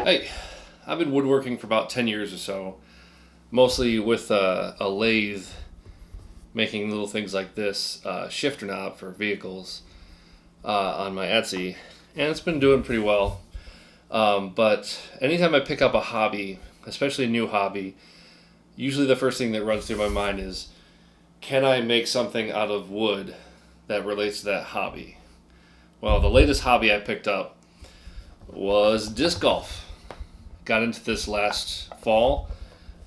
Hey, I've been woodworking for about 10 years or so, mostly with a lathe, making little things like this shifter knob for vehicles on my Etsy, and it's been doing pretty well. But anytime I pick up a hobby, especially a new hobby, usually the first thing that runs through my mind is, can I make something out of wood that relates to that hobby? Well, the latest hobby I picked up was disc golf. Got into this last fall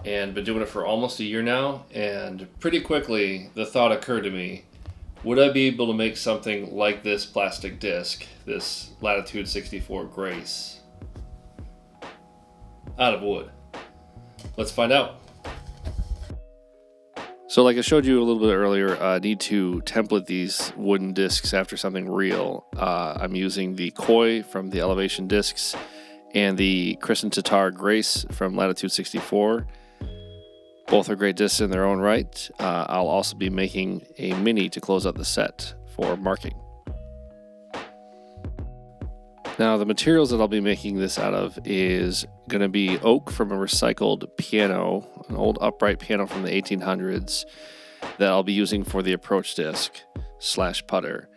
and been doing it for almost a year now, and pretty quickly the thought occurred to me, would I be able to make something like this plastic disc, this Latitude 64 Grace, out of wood? Let's find out. So like I showed you a little bit earlier, I need to template these wooden discs after something real. I'm using the Koi from the Elevation Discs and the Crescent Tatar Grace from Latitude 64. Both are great discs in their own right. I'll also be making a mini to close out the set for marking. Now, the materials that I'll be making this out of is going to be oak from a recycled piano, an old upright piano from the 1800s that I'll be using for the approach disc / putter.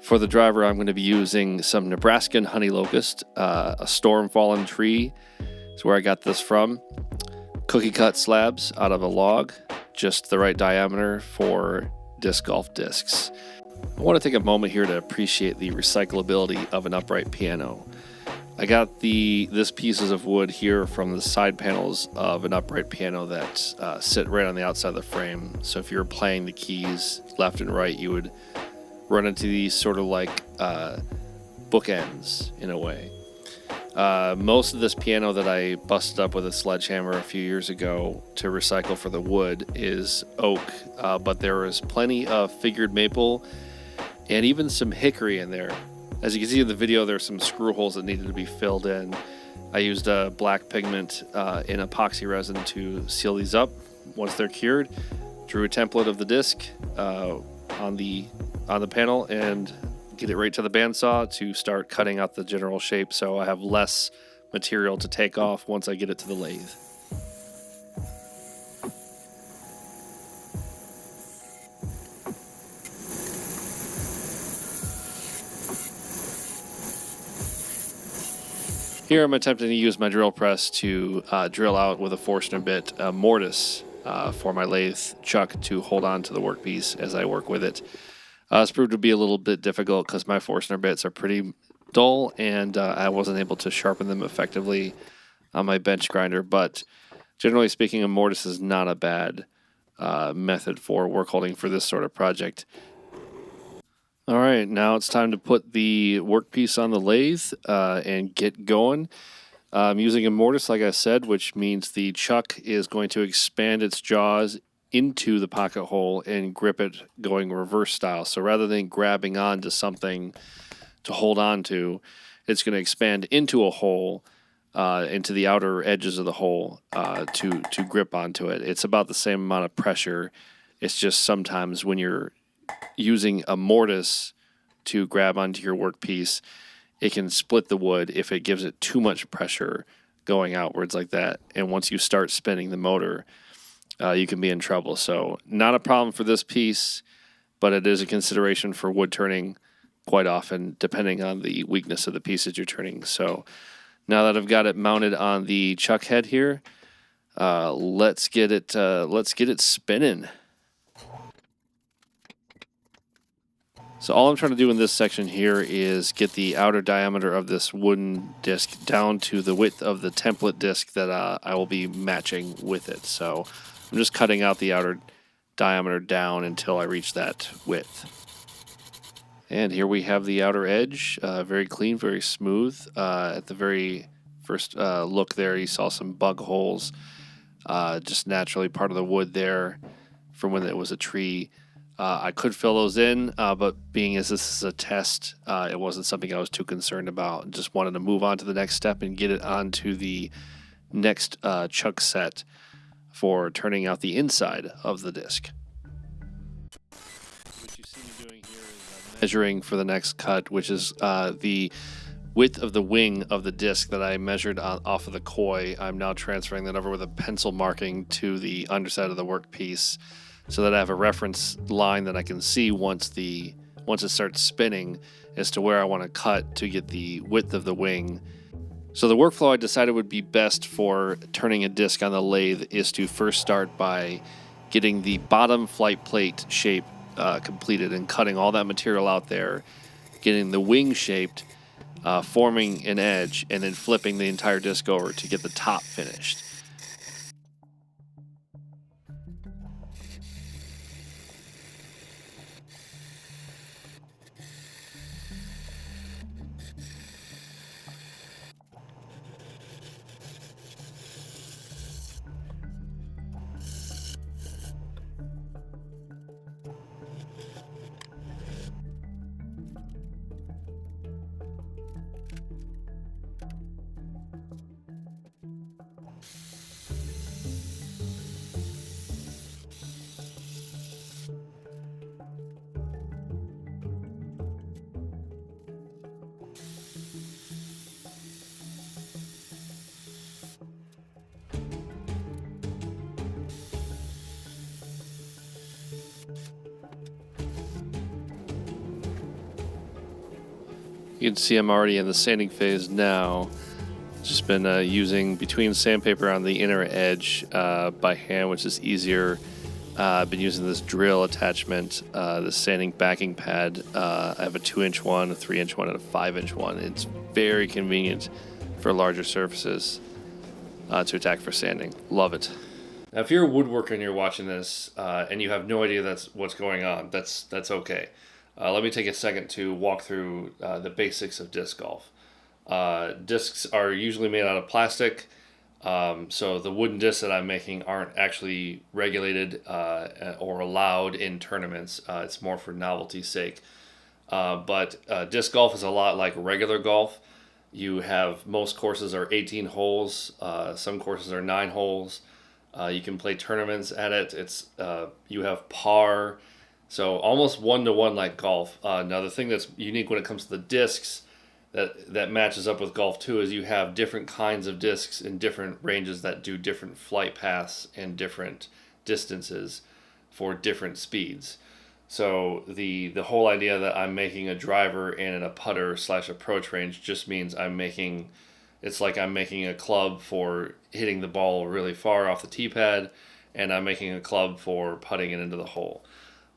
For the driver, I'm going to be using some Nebraskan honey locust, a storm fallen tree is where I got this from, cookie cut slabs out of a log, just the right diameter for disc golf discs. I want to take a moment here to appreciate the recyclability of an upright piano. I got this pieces of wood here from the side panels of an upright piano that sit right on the outside of the frame. So if you were playing the keys left and right, you would run into these sort of like bookends in a way. Most of this piano that I busted up with a sledgehammer a few years ago to recycle for the wood is oak, but there is plenty of figured maple and even some hickory in there. As you can see in the video, there's some screw holes that needed to be filled in. I used a black pigment in epoxy resin to seal these up once they're cured. Drew a template of the disc on the panel and get it right to the bandsaw to start cutting out the general shape, so I have less material to take off once I get it to the lathe. Here I'm attempting to use my drill press to drill out with a Forstner bit a mortise for my lathe chuck to hold on to the workpiece as I work with it. It's proved to be a little bit difficult because my Forstner bits are pretty dull and I wasn't able to sharpen them effectively on my bench grinder, but generally speaking, a mortise is not a bad method for work holding for this sort of project. All right, now it's time to put the workpiece on the lathe and get going. I'm using a mortise, like I said, which means the chuck is going to expand its jaws into the pocket hole and grip it going reverse style. So rather than grabbing onto something to hold on to, it's going to expand into a hole, into the outer edges of the hole to grip onto it. It's about the same amount of pressure. It's just sometimes when you're using a mortise to grab onto your workpiece, it can split the wood if it gives it too much pressure going outwards like that. And once you start spinning the motor, you can be in trouble. So not a problem for this piece, but it is a consideration for wood turning quite often, depending on the weakness of the pieces you're turning. So now that I've got it mounted on the chuck head here, let's get it spinning. So all I'm trying to do in this section here is get the outer diameter of this wooden disc down to the width of the template disc that I will be matching with it. So I'm just cutting out the outer diameter down until I reach that width. And here we have the outer edge, very clean, very smooth. At the very first look there, you saw some bug holes, just naturally part of the wood there from when it was a tree. I could fill those in, but being as this is a test, it wasn't something I was too concerned about. Just wanted to move on to the next step and get it onto the next chuck set for turning out the inside of the disc. What you see me doing here is measuring for the next cut, which is the width of the wing of the disc that I measured off of the koi. I'm now transferring that over with a pencil marking to the underside of the workpiece so that I have a reference line that I can see once it starts spinning as to where I want to cut to get the width of the wing. So the workflow I decided would be best for turning a disc on the lathe is to first start by getting the bottom flight plate shape completed and cutting all that material out there, getting the wing shaped, forming an edge, and then flipping the entire disc over to get the top finished. You can see I'm already in the sanding phase now. Just been using between sandpaper on the inner edge by hand, which is easier. I've been using this drill attachment, the sanding backing pad. I have a 2-inch one, a 3-inch one, and a 5-inch one. It's very convenient for larger surfaces to attack for sanding. Love it. Now, if you're a woodworker and you're watching this and you have no idea that's what's going on, that's okay. Let me take a second to walk through the basics of disc golf. Discs are usually made out of plastic, so the wooden discs that I'm making aren't actually regulated or allowed in tournaments. It's more for novelty's sake. But disc golf is a lot like regular golf. You have, most courses are 18 holes, some courses are 9 holes. You can play tournaments at it. You have par. So almost 1-to-1 like golf. Now the thing that's unique when it comes to the discs that matches up with golf too is you have different kinds of discs in different ranges that do different flight paths and different distances for different speeds. So the whole idea that I'm making a driver and a putter / approach range just means it's like I'm making a club for hitting the ball really far off the tee pad, and I'm making a club for putting it into the hole.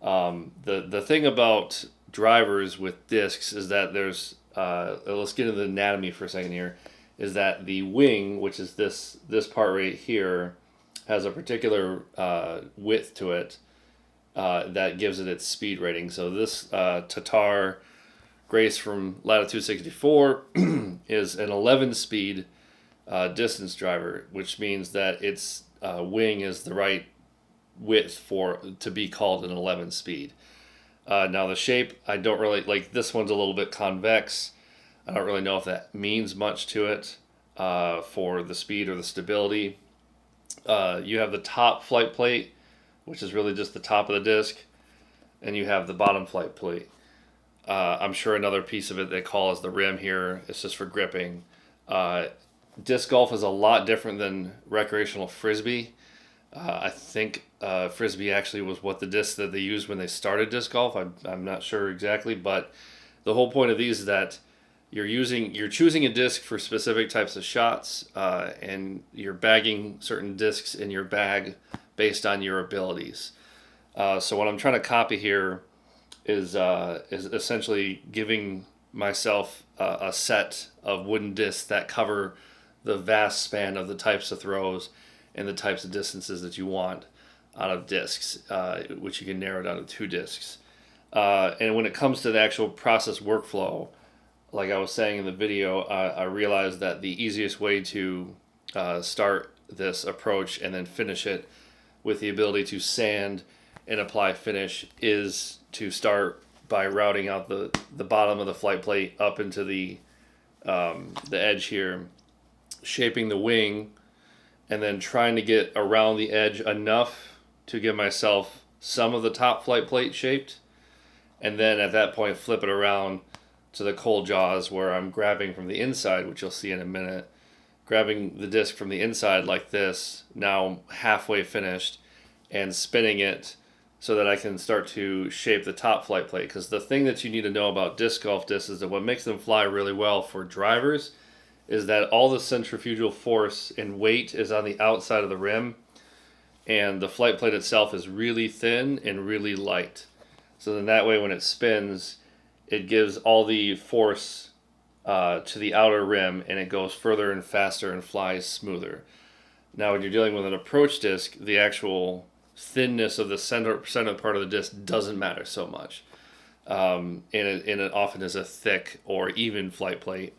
The thing about drivers with discs is that let's get into the anatomy for a second here, is that the wing, which is this part right here, has a particular width to it that gives it its speed rating. So this Tatar Grace from Latitude 64 is an 11-speed distance driver, which means that its wing is the right width to be called an 11 speed. Now the shape, I don't really like. This one's a little bit convex. I don't really know if that means much to it for the speed or the stability. You have the top flight plate, which is really just the top of the disc, and you have the bottom flight plate. I'm sure another piece of it they call is the rim here. It's just for gripping. Disc golf is a lot different than recreational frisbee. I think frisbee actually was what the disc that they used when they started disc golf. I'm not sure exactly, but the whole point of these is that you're choosing a disc for specific types of shots, and you're bagging certain discs in your bag based on your abilities. So what I'm trying to copy here is essentially giving myself a set of wooden discs that cover the vast span of the types of throws and the types of distances that you want out of discs, which you can narrow down to 2 discs. And when it comes to the actual process workflow, like I was saying in the video, I realized that the easiest way to start this approach and then finish it with the ability to sand and apply finish is to start by routing out the bottom of the flight plate up into the edge here, shaping the wing, and then trying to get around the edge enough to give myself some of the top flight plate shaped, and then at that point flip it around to the cold jaws where I'm grabbing from the inside, which you'll see in a minute, grabbing the disc from the inside like this, now halfway finished, and spinning it so that I can start to shape the top flight plate. Because the thing that you need to know about disc golf discs is that what makes them fly really well for drivers is that all the centrifugal force and weight is on the outside of the rim, and the flight plate itself is really thin and really light. So then that way when it spins, it gives all the force to the outer rim, and it goes further and faster and flies smoother. Now when you're dealing with an approach disc, the actual thinness of the center part of the disc doesn't matter so much. And it often is a thick or even flight plate.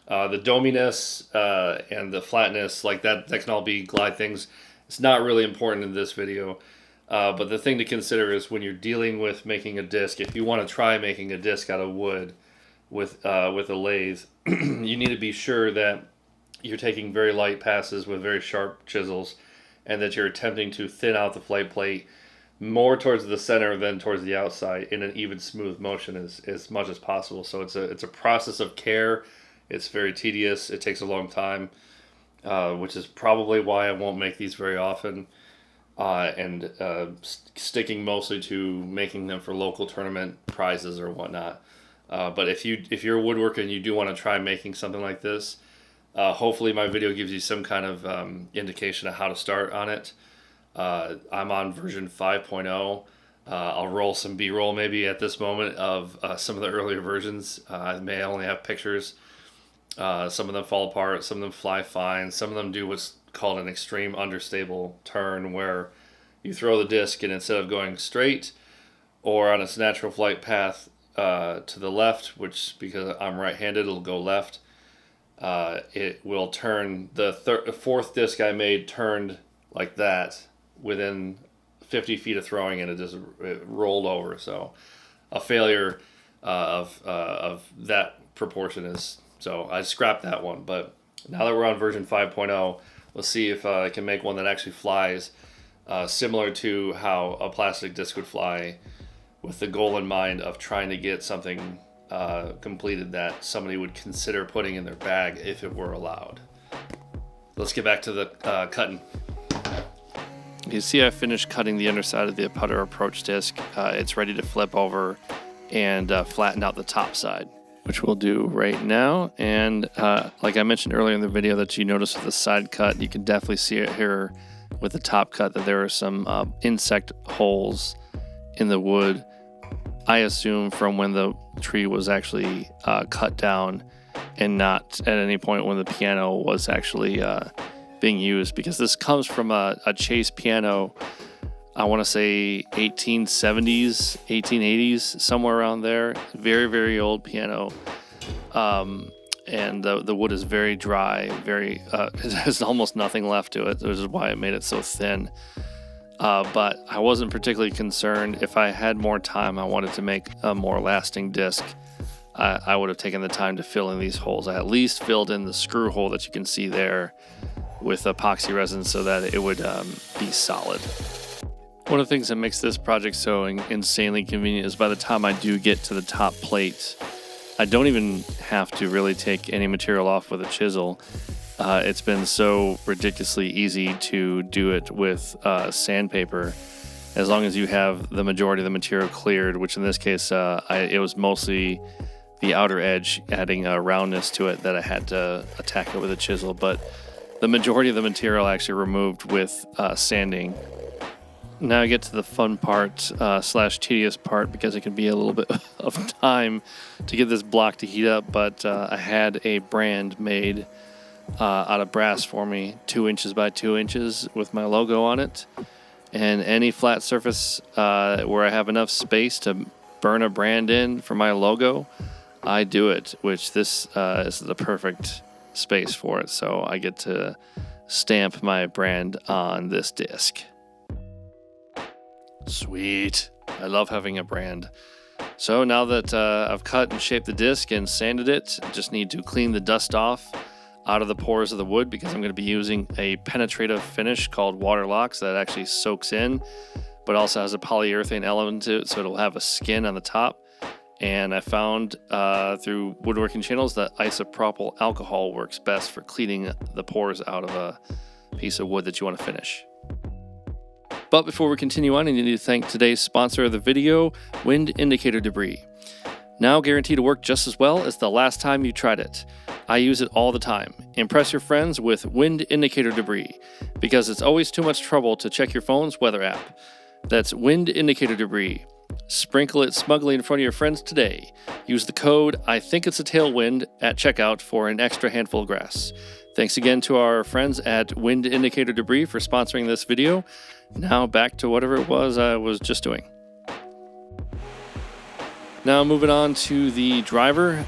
The dominess and the flatness, like that can all be glide things. It's not really important in this video. But the thing to consider is when you're dealing with making a disc, if you want to try making a disc out of wood with a lathe, you need to be sure that you're taking very light passes with very sharp chisels, and that you're attempting to thin out the flight plate more towards the center than towards the outside in an even smooth motion as much as possible. So it's a process of care. It's very tedious. It takes a long time, which is probably why I won't make these very often. Sticking mostly to making them for local tournament prizes or whatnot. But if you're a woodworker and you do want to try making something like this, hopefully my video gives you some kind of indication of how to start on it. I'm on version 5.0. I'll roll some B-roll maybe at this moment of some of the earlier versions. I may only have pictures. Some of them fall apart, some of them fly fine, some of them do what's called an extreme understable turn, where you throw the disc and instead of going straight or on its natural flight path to the left, which because I'm right-handed it'll go left, it will turn. The fourth disc I made turned like that within 50 feet of throwing, and it rolled over. So a failure of that proportion is, so I scrapped that one. But now that we're on version 5.0, let's see if I can make one that actually flies similar to how a plastic disc would fly, with the goal in mind of trying to get something completed that somebody would consider putting in their bag if it were allowed. Let's get back to the cutting. You see I finished cutting the underside of the putter approach disc. It's ready to flip over and flatten out the top side, which we'll do right now. And like I mentioned earlier in the video that you noticed with the side cut, you can definitely see it here with the top cut that there are some insect holes in the wood. I assume from when the tree was actually cut down and not at any point when the piano was actually being used, because this comes from a Chase piano, I want to say 1870s, 1880s, somewhere around there. Very, very old piano. And the wood is very dry, very there's almost nothing left to it, which is why it made it so thin. But I wasn't particularly concerned. If I had more time, I wanted to make a more lasting disc. I would have taken the time to fill in these holes. I at least filled in the screw hole that you can see there with epoxy resin so that it would be solid. One of the things that makes this project so insanely convenient is by the time I do get to the top plate, I don't even have to really take any material off with a chisel. It's been so ridiculously easy to do it with sandpaper, as long as you have the majority of the material cleared, which in this case, it was mostly the outer edge, adding a roundness to it that I had to attack it with a chisel. But the majority of the material actually removed with sanding. Now I get to the fun part / tedious part, because it can be a little bit of time to get this block to heat up. But I had a brand made out of brass for me, 2 inches by 2 inches with my logo on it. And any flat surface where I have enough space to burn a brand in for my logo, I do it, which this is the perfect space for it. So I get to stamp my brand on this disc. Sweet. I love having a brand. So now that I've cut and shaped the disc and sanded it, I just need to clean the dust off out of the pores of the wood, because I'm going to be using a penetrative finish called water locks that actually soaks in, but also has a polyurethane element to it, so it'll have a skin on the top. And I found through woodworking channels that isopropyl alcohol works best for cleaning the pores out of a piece of wood that you want to finish. But before we continue on, I need to thank today's sponsor of the video, Wind Indicator Debris. Now guaranteed to work just as well as the last time you tried it. I use it all the time. Impress your friends with Wind Indicator Debris, because it's always too much trouble to check your phone's weather app. That's Wind Indicator Debris. Sprinkle it smugly in front of your friends today. Use the code I think it's a tailwind at checkout for an extra handful of grass. Thanks again to our friends at Wind Indicator Debris for sponsoring this video. Now back to whatever it was I was just doing. Now moving on to the driver.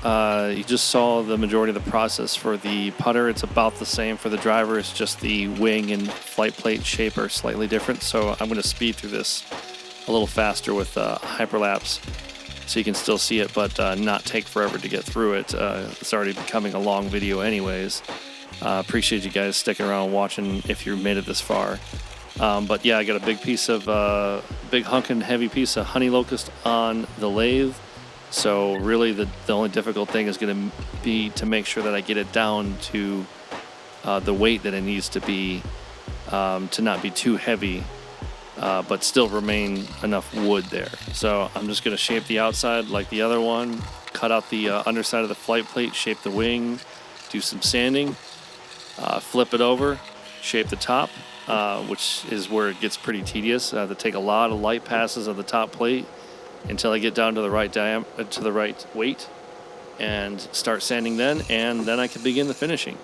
You just saw the majority of the process for the putter. It's about the same for the driver. It's just the wing and flight plate shape are slightly different. So I'm going to speed through this a little faster with hyperlapse so you can still see it, but not take forever to get through it. It's already becoming a long video anyways. Appreciate you guys sticking around watching if you made it this far. But yeah, I got a big piece of big hunkin' heavy piece of honey locust on the lathe. So really the only difficult thing is going to be to make sure that I get it down to the weight that it needs to be, to not be too heavy, but still remain enough wood there. So I'm just going to shape the outside like the other one, cut out the underside of the flight plate, shape the wing, do some sanding, flip it over, shape the top, which is where it gets pretty tedious. I have to take a lot of light passes of the top plate until I get down to the right to the right weight, and start sanding then, and then I can begin the finishing.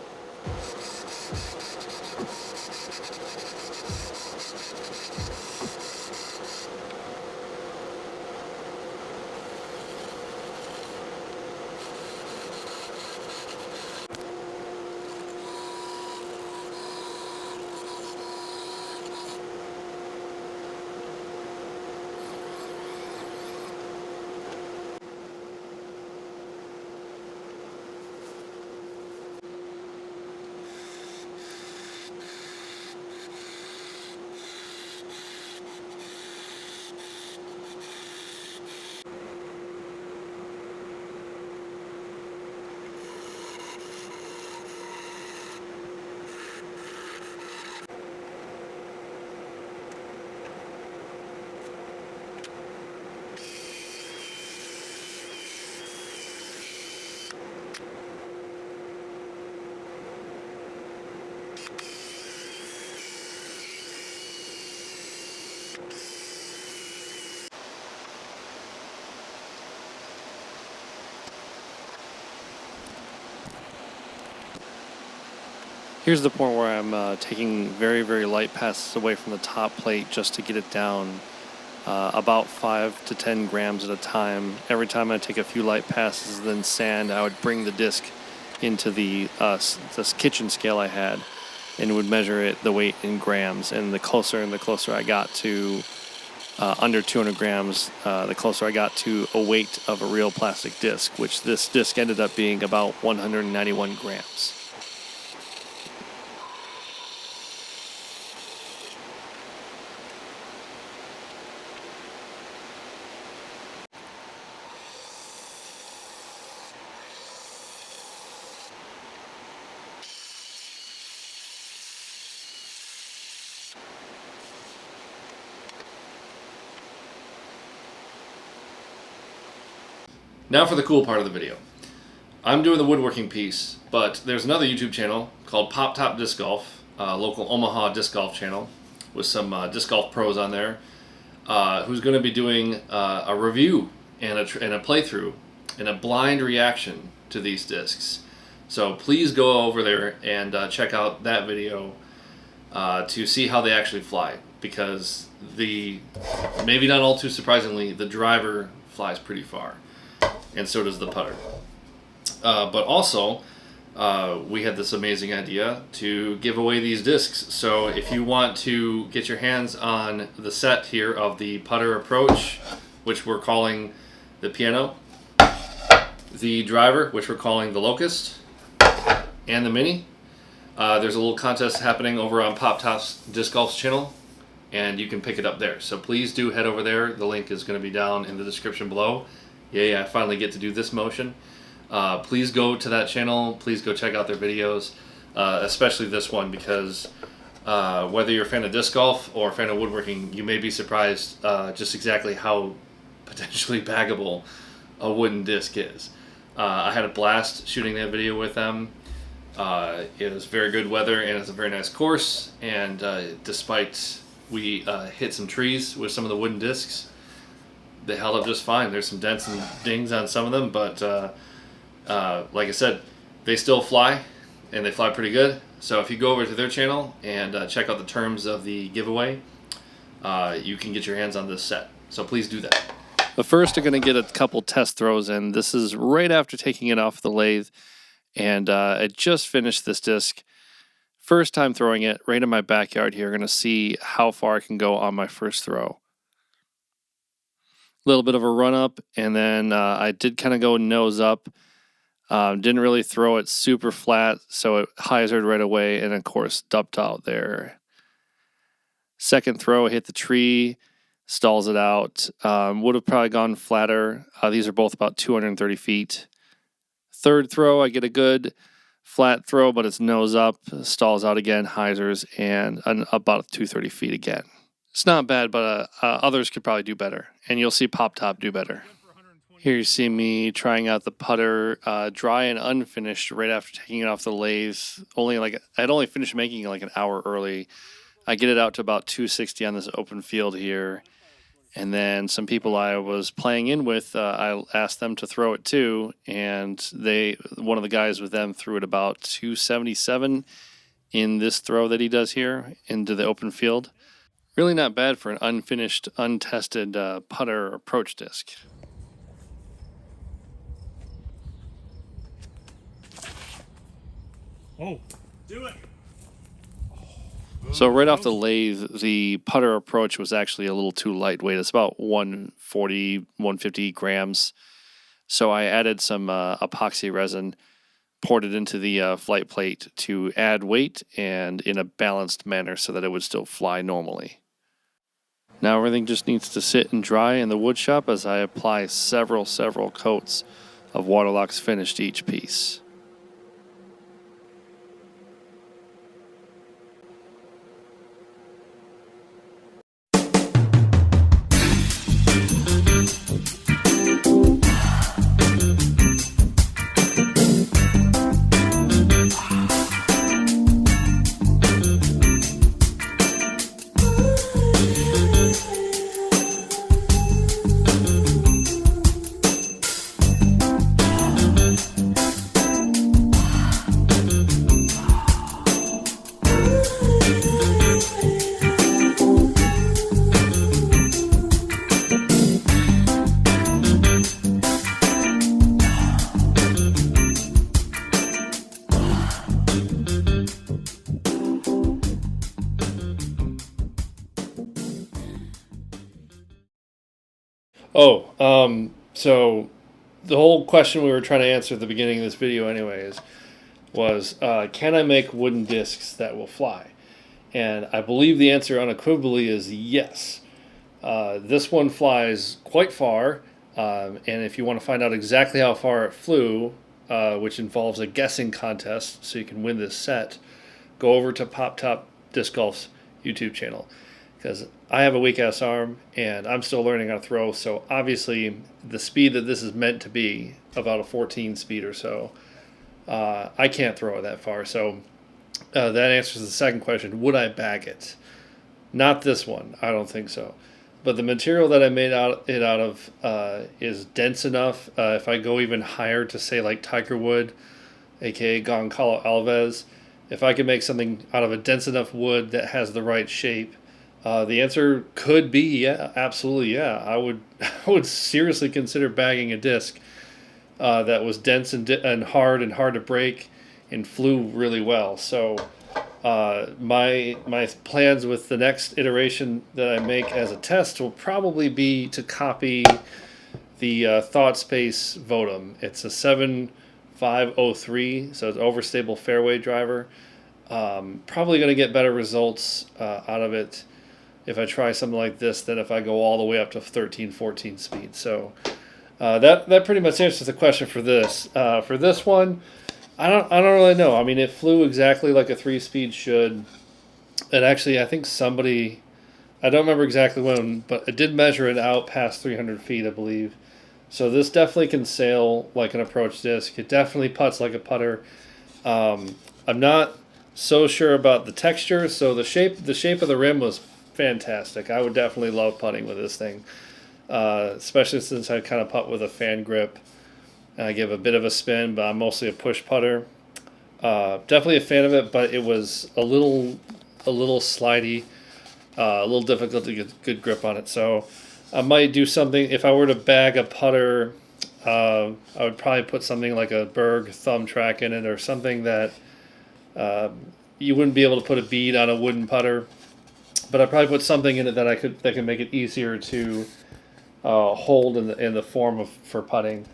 Here's the point where I'm taking very, very light passes away from the top plate just to get it down about 5 to 10 grams at a time. Every time I take a few light passes, then sand, I would bring the disc into this kitchen scale I had and would measure the weight in grams. And the closer I got to under 200 grams, the closer I got to a weight of a real plastic disc, which this disc ended up being about 191 grams. Now for the cool part of the video. I'm doing the woodworking piece, but there's another YouTube channel called Pop Top Disc Golf, local Omaha disc golf channel with some disc golf pros on there, who's going to be doing a review and a playthrough and a blind reaction to these discs. So please go over there and check out that video to see how they actually fly, because maybe not all too surprisingly, the driver flies pretty far, and so does the putter. But also, we had this amazing idea to give away these discs. So if you want to get your hands on the set here of the putter approach, which we're calling the piano, the driver, which we're calling the locust, and the mini, there's a little contest happening over on Pop Top's Disc Golf's channel, and you can pick it up there. So please do head over there. The link is going to be down in the description below. yay, I finally get to do this motion. Please go to that channel. Please go check out their videos, especially this one, because whether you're a fan of disc golf or a fan of woodworking, you may be surprised just exactly how potentially baggable a wooden disc is. I had a blast shooting that video with them. It was very good weather and it's a very nice course, and despite we hit some trees with some of the wooden discs, they held up just fine. There's some dents and dings on some of them, but like I said, they still fly, and they fly pretty good. So if you go over to their channel and check out the terms of the giveaway, you can get your hands on this set. So please do that. But first, I'm going to get a couple test throws in. This is right after taking it off the lathe, and I just finished this disc. First time throwing it right in my backyard here. Going to see how far I can go on my first throw. Little bit of a run up, and then I did kind of go nose up. Didn't really throw it super flat, so it hyzered right away, and of course dumped out there. Second throw, hit the tree, stalls it out. Would have probably gone flatter. These are both about 230 feet. Third throw, I get a good flat throw, but it's nose up, stalls out again, hyzers, and about 230 feet again. It's not bad, but others could probably do better, and you'll see Pop Top do better. Here you see me trying out the putter, dry and unfinished, right after taking it off the lathe. I'd only finished making it like an hour early. I get it out to about 260 on this open field here, and then some people I was playing in with, I asked them to throw it too, and one of the guys with them threw it about 277 in this throw that he does here into the open field. Really not bad for an unfinished, untested putter approach disc. Oh, do it. So right off the lathe, the putter approach was actually a little too lightweight. It's about 140, 150 grams. So I added some epoxy resin, poured it into the flight plate to add weight and in a balanced manner so that it would still fly normally. Now everything just needs to sit and dry in the wood shop as I apply several coats of Waterlox finish to each piece. So the whole question we were trying to answer at the beginning of this video anyways was, can I make wooden discs that will fly? And I believe the answer unequivocally is yes. This one flies quite far, and if you want to find out exactly how far it flew, which involves a guessing contest so you can win this set, go over to Pop Top Disc Golf's YouTube channel, because I have a weak-ass arm, and I'm still learning how to throw, so obviously the speed that this is meant to be, about a 14 speed or so, I can't throw it that far. So that answers the second question, would I bag it? Not this one, I don't think so. But the material that I made it out of is dense enough. If I go even higher to say like tiger wood, aka Goncalo Alves, if I could make something out of a dense enough wood that has the right shape, the answer could be yeah, absolutely yeah. I would seriously consider bagging a disc that was dense and hard to break and flew really well. So my plans with the next iteration that I make as a test will probably be to copy the Thought Space Votum. It's a 7503, so it's overstable fairway driver. Probably going to get better results out of it if I try something like this than if I go all the way up to 13, 14 speed. So That pretty much answers the question for this. For this one, I don't really know. I mean, it flew exactly like a 3-speed should. And actually, I think somebody, I don't remember exactly when, but it did measure it out past 300 feet, I believe. So this definitely can sail like an approach disc. It definitely putts like a putter. I'm not so sure about the texture. So the shape of the rim was fantastic. I would definitely love putting with this thing, especially since I kind of putt with a fan grip. And I give a bit of a spin, but I'm mostly a push putter. Definitely a fan of it, but it was a little slidey, a little difficult to get good grip on it. So I might do something if I were to bag a putter. I would probably put something like a Berg thumb track in it, or something that you wouldn't be able to put a bead on a wooden putter. But I'd probably put something in it that can make it easier to hold in the form of for putting.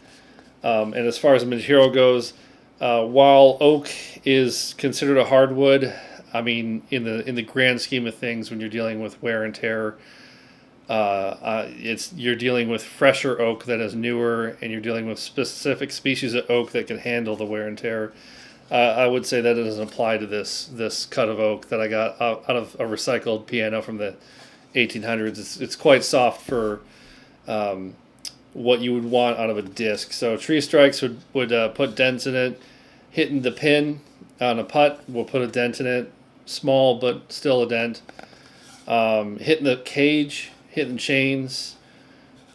And as far as the material goes, while oak is considered a hardwood, I mean, in the grand scheme of things, when you're dealing with wear and tear, you're dealing with fresher oak that is newer, and you're dealing with specific species of oak that can handle the wear and tear. I would say that it doesn't apply to this cut of oak that I got out of a recycled piano from the 1800s. It's quite soft for what you would want out of a disc. So tree strikes would put dents in it. Hitting the pin on a putt will put a dent in it, small but still a dent. Hitting the cage, hitting chains,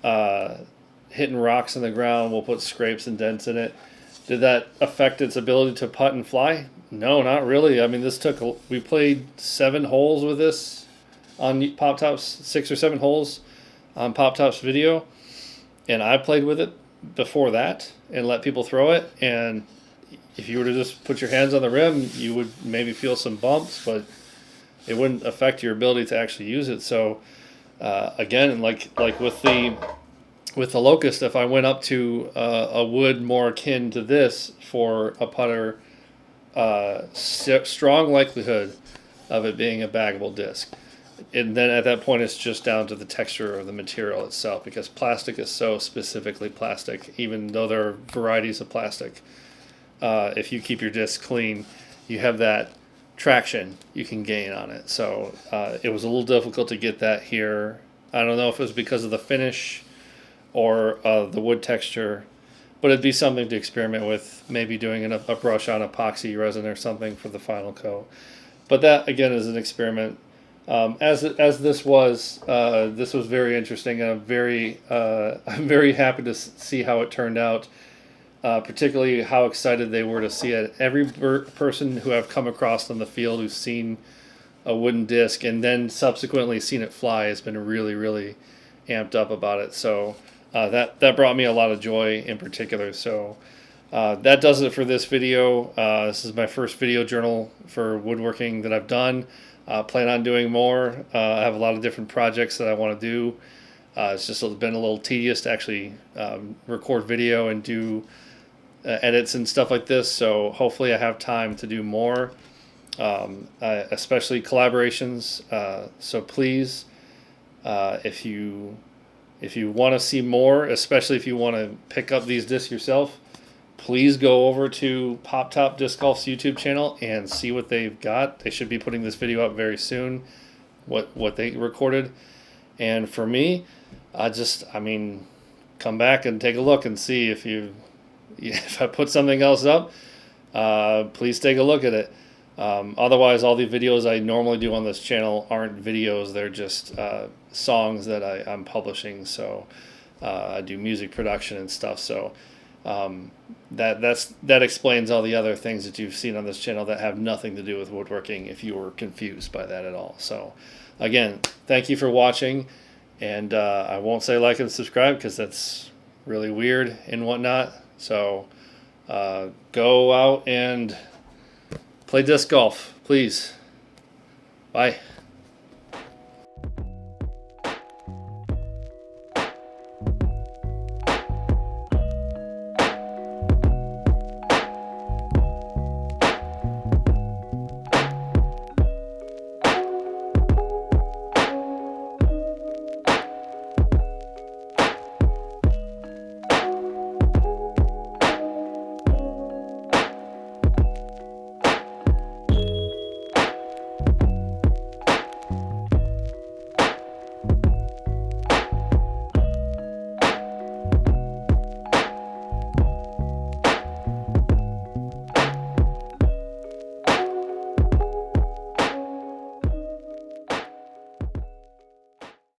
hitting rocks in the ground will put scrapes and dents in it. Did that affect its ability to putt and fly? No, not really. I mean, we played 7 holes with this on Pop Tops, 6 or 7 holes on Pop Tops video, and I played with it before that and let people throw it. And if you were to just put your hands on the rim, you would maybe feel some bumps, but it wouldn't affect your ability to actually use it. So again, like with the Locust, if I went up to a wood more akin to this for a putter, strong likelihood of it being a baggable disc. And then at that point, it's just down to the texture of the material itself, because plastic is so specifically plastic, even though there are varieties of plastic. If you keep your disc clean, you have that traction you can gain on it. So it was a little difficult to get that here. I don't know if it was because of the finish or the wood texture, but it'd be something to experiment with, maybe doing a brush on epoxy resin or something for the final coat. But that, again, is an experiment. As this was very interesting, and I'm very happy to see how it turned out. Particularly how excited they were to see it. Every person who I've come across on the field who's seen a wooden disc and then subsequently seen it fly has been really, really amped up about it. So that brought me a lot of joy in particular. So that does it for this video. This is my first video journal for woodworking that I've done. Plan on doing more. I have a lot of different projects that I want to do. It's just been a little tedious to actually record video and do edits and stuff like this. So hopefully I have time to do more, especially collaborations. So please, if you want to see more, especially if you want to pick up these discs yourself, please go over to Pop Top Disc Golf's YouTube channel and see what they've got. They should be putting this video up very soon, what they recorded. And for me, come back and take a look and see if I put something else up. Please take a look at it. Otherwise, all the videos I normally do on this channel aren't videos. They're just songs that I'm publishing. So I do music production and stuff. So that explains all the other things that you've seen on this channel that have nothing to do with woodworking, if you were confused by that at all. So again, thank you for watching. And I won't say like and subscribe because that's really weird and whatnot. So go out and play disc golf, please. Bye.